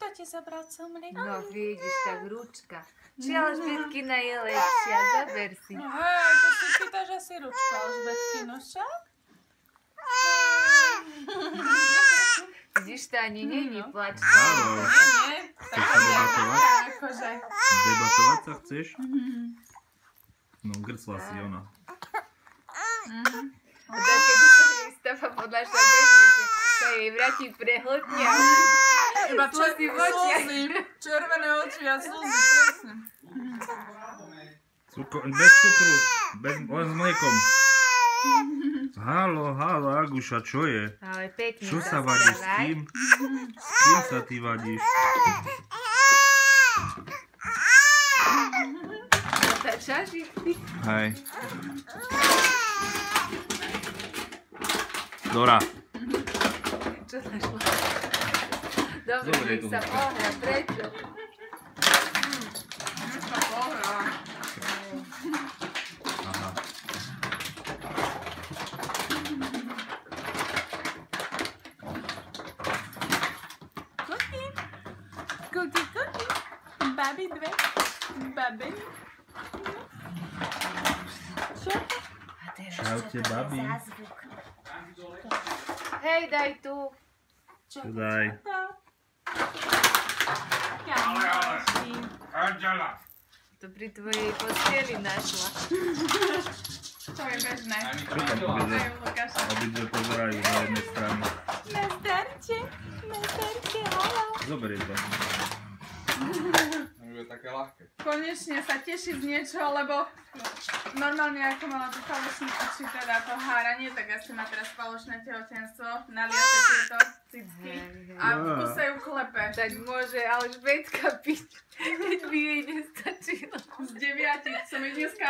Kto ti zabral cumlik? No vidíš, tak ručka. Či Alžbetkina je lepšia, zaber si. No hej, to si pýtaš asi ručku Alžbetkinu, však? Vidíš, to ani není plač. Nie, tak debatovať? akože. Debatovať sa chceš? No, grcla si ona. Tak keď sa jej stáva podľa bežne, že sa jej vráti prehltne a Iba slzy v očiach. červené oči a slzy, presne. Bez cukru, len s mliekom. Halo, Aguša, čo je? Ale pekne Čo sa to vadíš s spravaj. kým? S kým sa ty vadíš? Začaži? Hej. Dora. Čo našla? Dobre, Dobre, nech to sa už. pohľa, prečo? Dneska pohľa. Aha. Kuky. Babi dve. Babi. Čo? A teraz Čaute, babi. zázvuk. Hej, daj tu. Čo daj? Kamoši. Angela! To pri tvojej posteli našla. To je bežné. Čo tam obidve? Hej, Lukáša. Obidve pozerajú na jednej strane. Nazdarte, halo. Zoberie to. To je také ľahké. Konečne sa teší z niečoho, lebo normálne ako mala tú falošnicu, či teda to háranie, tak asi má teraz falošné tehotenstvo, naliate tieto citky a v kuse ju klepe. Tak môže Alžbetka piť, keď by jej nestačilo. Z 9 som jej dneska